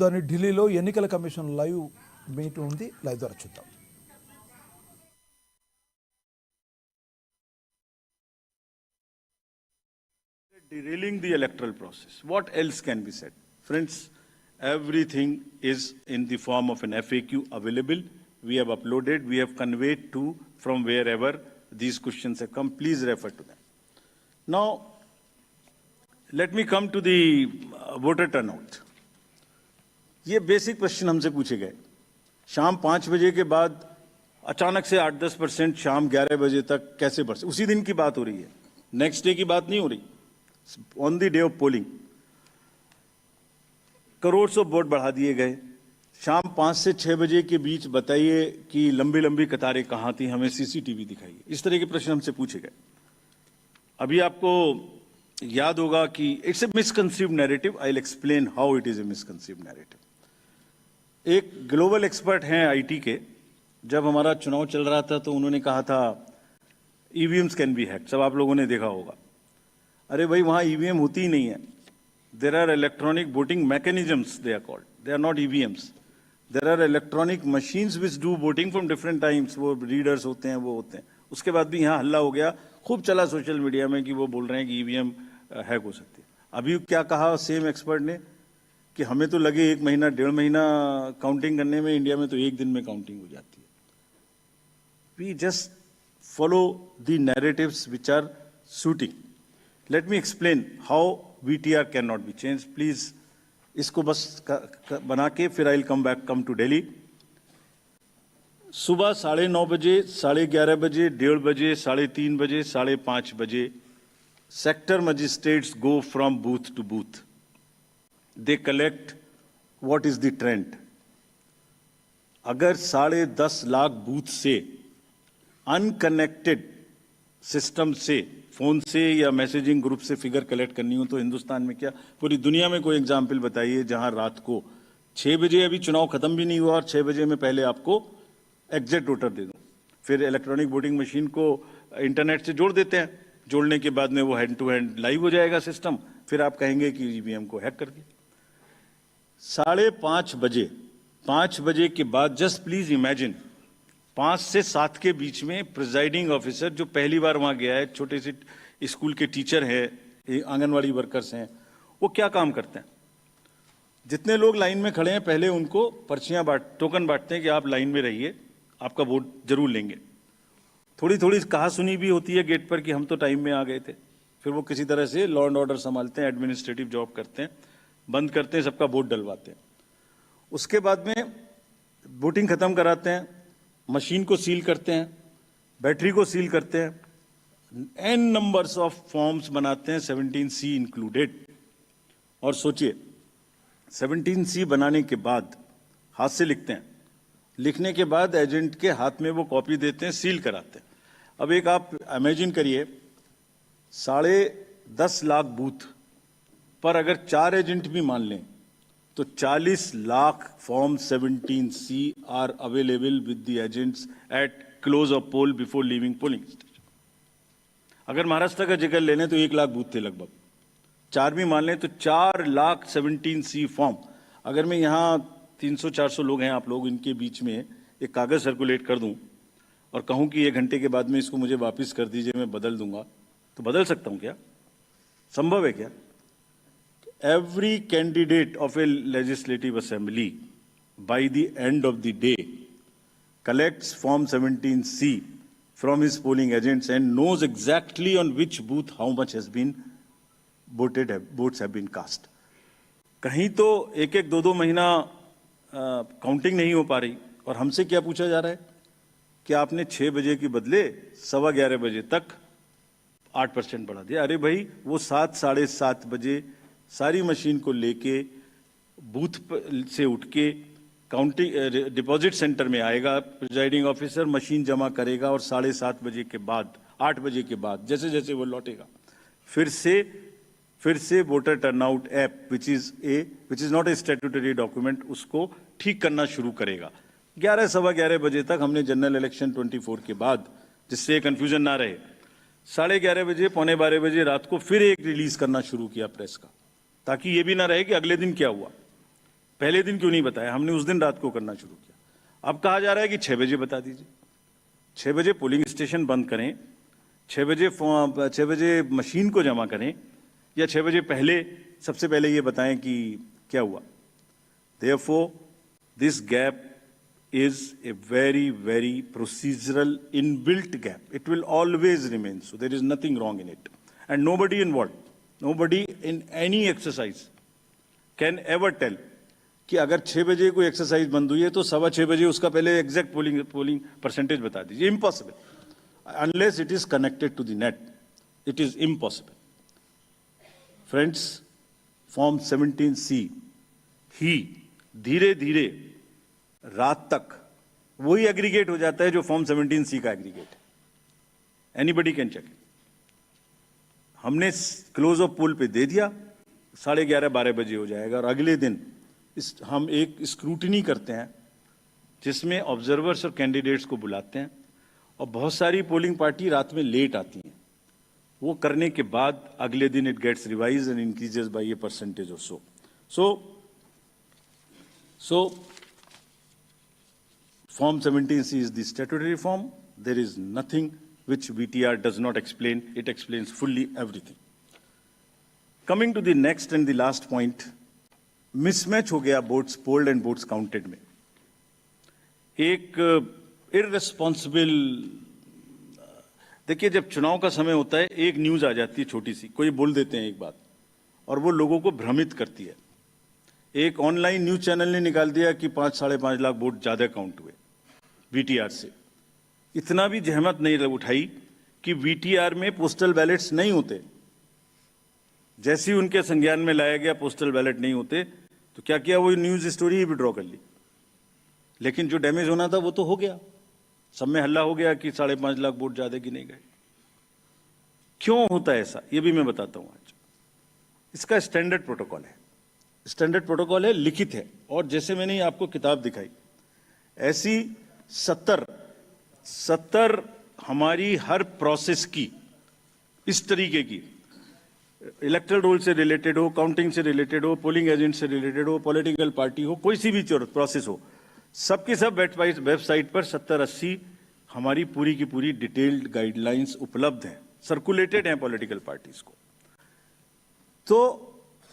దాని ఢిల్లీలో ఎన్నికల కమిషన్ లైవ్ మీట్ ఉంది. లైవ్ ద్వారా చూద్దాం. Derailing the electoral process. What else can be said? Friends, everything is in the form of an FAQ available. We have uploaded, we have conveyed to from wherever these questions have come. Please refer to them. Now, let me come to the voter turnout. ये basic question हमसे पूछे गए. शाम 5 बजे के बाद अचानक से 8-10% शाम 11 बजे तक कैसे बढ़ सकते? उसी दिन की बात हो रही है, नेक्स्ट डे की बात नहीं हो रही. On the day of polling crore of vote बढ़ा दिए गए. शाम 5 से 6 बजे के बीच बताइए कि लंबी लंबी कतारें कहाँ थी, हमें सीसीटीवी दिखाइए. इस तरह के प्रश्न हमसे पूछे गए. अभी आपको याद होगा कि it's a misconceived narrative. I will explain how it is a misconceived narrative. एक ग्लोबल एक्सपर्ट हैं आईटी के, जब हमारा चुनाव चल रहा था तो उन्होंने कहा था ईवीएम्स कैन बी हैक्ड. सब आप लोगों ने देखा होगा. अरे भाई, वहाँ ईवीएम होती ही नहीं है. There are electronic voting mechanisms, they are called, they are not EVMs. There are electronic machines which do voting from different times. वो रीडर्स होते हैं, वो होते हैं. उसके बाद भी यहाँ हल्ला हो गया, खूब चला सोशल मीडिया में कि वो बोल रहे हैं कि ईवीएम हैक हो सकती है. अभी क्या कहा सेम एक्सपर्ट ने कि हमें तो लगे 1 महीना 1.5 महीना काउंटिंग करने में, इंडिया में तो 1 दिन में काउंटिंग हो जाती है. We just follow the narratives which are suiting. Let me explain how VTR can not be change. Please इसको बस बना के फिर I will come to Delhi. सुबह 9:30 बजे, 11:30 बजे, 1:30 बजे, 3:30 बजे, 5:30 बजे sector magistrates go from booth to booth. They collect what is the trend. अगर 10.5 लाख बूथ से अनकनेक्टेड सिस्टम से, फोन से या मैसेजिंग ग्रुप से फिगर कलेक्ट करनी हो तो हिंदुस्तान में क्या, पूरी दुनिया में कोई एग्जाम्पल बताइए जहां रात को 6 बजे, अभी चुनाव खत्म भी नहीं हुआ और 6 बजे में पहले आपको एग्जिट वोटर दे दो. फिर इलेक्ट्रॉनिक वोटिंग मशीन को इंटरनेट से जोड़ देते हैं. जोड़ने के बाद में वो हैंड टू हैंड लाइव हो जाएगा सिस्टम. फिर आप कहेंगे कि ईवीएम को हैक कर दिया. 5:30 बजे, 5 बजे के बाद जस्ट प्लीज इमेजिन 5 से 7 के बीच में प्रिजाइडिंग ऑफिसर जो पहली बार वहां गया है, छोटे से स्कूल के टीचर हैं, आंगनवाड़ी वर्कर्स हैं, वो क्या काम करते हैं? जितने लोग लाइन में खड़े हैं पहले उनको पर्चियां टोकन बांटते हैं कि आप लाइन में रहिए, आपका वोट जरूर लेंगे. थोड़ी थोड़ी कहा सुनी भी होती है गेट पर कि हम तो टाइम में आ गए थे. फिर वो किसी तरह से लॉ एंड ऑर्डर संभालते हैं, एडमिनिस्ट्रेटिव जॉब करते हैं, बंद करते हैं, सबका वोट डलवाते हैं. उसके बाद में वोटिंग खत्म कराते हैं, मशीन को सील करते हैं, बैटरी को सील करते हैं, एन नंबर्स ऑफ फॉर्म्स बनाते हैं, 17C इंक्लूडेड. और सोचिए 17C बनाने के बाद हाथ से लिखते हैं, लिखने के बाद एजेंट के हाथ में वो कॉपी देते हैं, सील कराते हैं. अब एक आप इमेजिन करिए 10.5 लाख बूथ पर अगर 4 एजेंट भी मान लें तो 40 lakh form 17C are available with the agents at close of poll before leaving polling station. अगर महाराष्ट्र का जिक्र ले लें तो 1 लाख बूथ थे लगभग. 4 भी मान लें तो 4 लाख 17C फॉर्म. अगर मैं यहाँ 300-400 लोग हैं आप लोग, इनके बीच में एक कागज सर्कुलेट कर दूं और कहूं कि 1 घंटे के बाद में इसको मुझे वापस कर दीजिए, मैं बदल दूंगा, तो बदल सकता हूं क्या? संभव है क्या? Every candidate of a legislative assembly by the end of the day collects form 17C from his polling agents and knows exactly on which booth how much has been voted, votes have been cast. कहीं तो 1-1, 2-2 महीना counting नहीं हो पा रही और हमसे क्या पूछा जा रहा है कि आपने 6 बजे के बदले 11:15 बजे तक 8% बढ़ा दिया. अरे भाई, वो 7, 7:30 बजे सारी मशीन को लेके बूथ से उठ के काउंटिंग डिपॉजिट सेंटर में आएगा, प्रिजाइडिंग ऑफिसर मशीन जमा करेगा और 7:30 बजे के बाद, 8 बजे के बाद जैसे जैसे वो लौटेगा फिर से voter turnout app which is not a statutory document, उसको ठीक करना शुरू करेगा. 11, 11:15 बजे तक हमने जनरल इलेक्शन 24 के बाद, जिससे कंफ्यूजन ना रहे, 11:30 बजे, 11:45 बजे रात को फिर एक रिलीज करना शुरू किया प्रेस का, ताकि ये भी ना रहे कि अगले दिन क्या हुआ. पहले दिन क्यों नहीं बताया? हमने उस दिन रात को करना शुरू किया। अब कहा जा रहा है कि 6 बजे बता दीजिए। 6 बजे पोलिंग स्टेशन बंद करें, 6 बजे मशीन को जमा करें, या 6 बजे पहले सबसे पहले ये बताएं कि क्या हुआ। Therefore, this gap is a very, very procedural inbuilt gap. It will always remain. So there is nothing wrong in it. And nobody involved, nobody in any exercise can ever tell कि अगर 6 बजे कोई exercise बंद हुई है तो 6:15 बजे उसका पहले एग्जैक्ट पोलिंग परसेंटेज बता दीजिए। Impossible, unless it is connected to the net, it is impossible. Friends, form 17C ही धीरे धीरे रात तक वही एग्रीगेट हो जाता है जो फॉर्म 17C का एग्रीगेट है। Anybody can check. हमने क्लोज ऑफ पोल पे दे दिया, 11:30-12 बजे हो जाएगा, और अगले दिन हम एक स्क्रूटिनी करते हैं जिसमें ऑब्जर्वर्स और कैंडिडेट्स को बुलाते हैं, और बहुत सारी पोलिंग पार्टी रात में लेट आती हैं। वो करने के बाद अगले दिन it gets revise and increases by a percentage और so form 17C is the statutory form. There is nothing which VTR does not explain. It explains fully everything. Coming to the next and the last point, mismatch हो गया votes polled and votes counted में। एक irresponsible, देखिए जब चुनाव का समय होता है एक न्यूज आ जाती है छोटी सी, कोई बोल देते हैं एक बात और वो लोगों को भ्रमित करती है। एक ऑनलाइन न्यूज चैनल ने निकाल दिया कि 5-5.5 लाख वोट ज्यादा काउंट हुए वीटीआर से। इतना भी जहमत नहीं उठाई कि वीटीआर में पोस्टल बैलेट्स नहीं होते। जैसे ही उनके संज्ञान में लाया गया पोस्टल बैलेट नहीं होते, तो क्या किया, वो न्यूज स्टोरी ही विड्रॉ कर ली। लेकिन जो डैमेज होना था वो तो हो गया। सब में हल्ला हो गया कि 5.5 लाख वोट ज्यादा गिने गए। क्यों होता है ऐसा, ये भी मैं बताता हूं आज। इसका स्टैंडर्ड प्रोटोकॉल है, स्टैंडर्ड प्रोटोकॉल है, लिखित है। और जैसे मैंने आपको किताब दिखाई, ऐसी 70 हमारी हर प्रोसेस की इस तरीके की, इलेक्टोरल रोल से रिलेटेड हो, काउंटिंग से रिलेटेड हो, पोलिंग एजेंट से रिलेटेड हो, पॉलिटिकल पार्टी हो, कोई सी भी प्रोसेस हो, सबकी सब वेबसाइट पर 70-80 हमारी पूरी की पूरी डिटेल्ड गाइडलाइंस उपलब्ध हैं, सर्कुलेटेड हैं पॉलिटिकल पार्टीज को। तो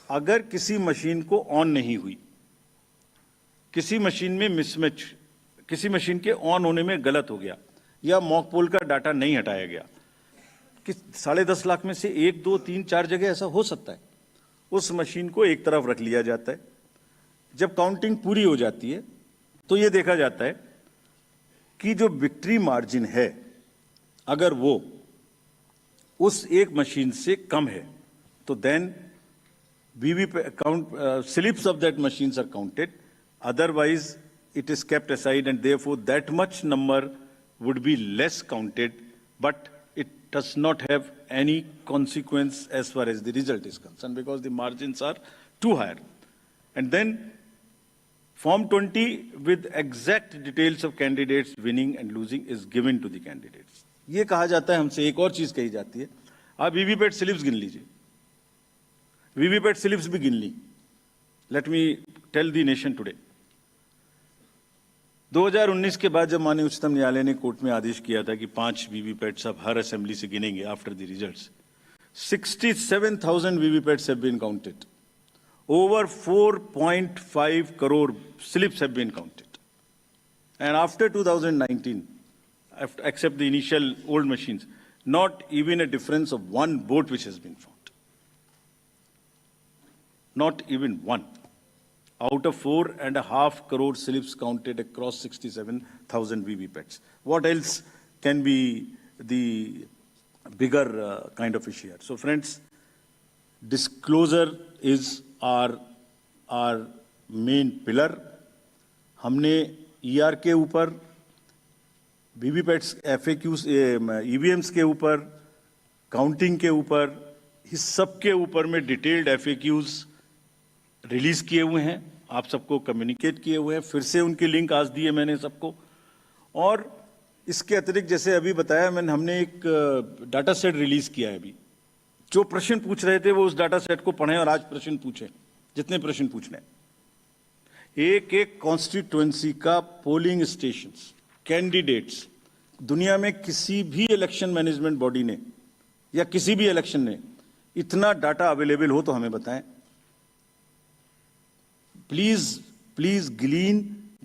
अगर किसी मशीन को ऑन नहीं हुई, किसी मशीन में मिसमैच, किसी मशीन के ऑन होने में गलत हो गया, या मॉक पोल का डाटा नहीं हटाया गया, कि 10.5 लाख में से 1, 2, 3, 4 जगह ऐसा हो सकता है, उस मशीन को एक तरफ रख लिया जाता है। जब काउंटिंग पूरी हो जाती है तो यह देखा जाता है कि जो विक्ट्री मार्जिन है, अगर वो उस एक मशीन से कम है, तो then slips of that machines are counted. Otherwise, it is kept aside, and therefore that much number would be less counted, but it does not have any consequence as far as the result is concerned, because the margins are too high. And then Form 20 with exact details of candidates winning and losing is given to the candidates. ये कहा जाता है हमसे, एक और चीज कही जाती है, आप वीवीपैट स्लिप्स गिन लीजिए। वीवीपैट स्लिप्स भी गिन ली। Let me tell the nation today. 2019 के बाद जब माननीय उच्चतम न्यायालय ने कोर्ट में आदेश किया था कि 5 वीवीपैट सब हर असेंबली से गिनेंगे after the results, 67,000 VVPATs have been counted, over 4.5 crore slips have been counted, and after 2019, except the initial old machines, not even a difference of one vote which has been found. Not even one. Out of 4.5 crore slips counted across 67,000 VVPATs. What else can be the bigger kind of issue here? So friends, disclosure is our main pillar. हमने ER के ऊपर, वीवीपैट्स, FAQs, EVMs के ऊपर, counting के ऊपर, इस सब के ऊपर में डिटेल्ड FAQs रिलीज किए हुए हैं, आप सबको कम्युनिकेट किए हुए हैं। फिर से उनकी लिंक आज दिए मैंने सबको। और इसके अतिरिक्त जैसे अभी बताया मैंने, हमने एक डाटा सेट रिलीज किया है अभी। जो प्रश्न पूछ रहे थे वो उस डाटा सेट को पढ़ें और आज प्रश्न पूछें, जितने प्रश्न पूछने। एक एक कॉन्स्टिट्युएंसी का पोलिंग स्टेशंस, कैंडिडेट्स, दुनिया में किसी भी इलेक्शन मैनेजमेंट बॉडी ने या किसी भी इलेक्शन ने इतना डाटा अवेलेबल हो तो हमें बताएं. Please glean,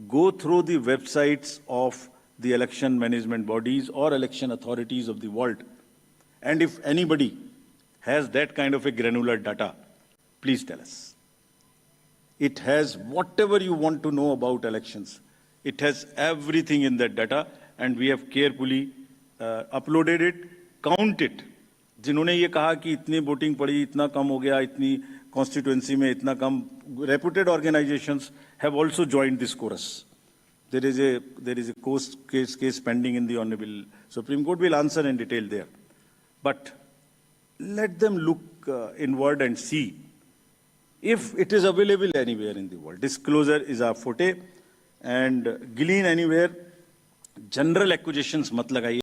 go through the websites of the election management bodies or election authorities of the world. And if anybody has that kind of a granular data, please tell us. It has whatever you want to know about elections. It has everything in that data, and we have carefully uploaded it, count it. जिन्होंने ये कहा कि इतनी voting पड़ी, इतना कम हो गया, इतनी कॉन्स्टिट्यूएंसी में इतना कम, reputed organizations have also joined this chorus. There is a case pending in the Honorable Supreme Court. We'll answer in detail there. But let them look inward and see if it is available anywhere in the world. Disclosure is our forte, and glean anywhere. General accusations mat lagaiye.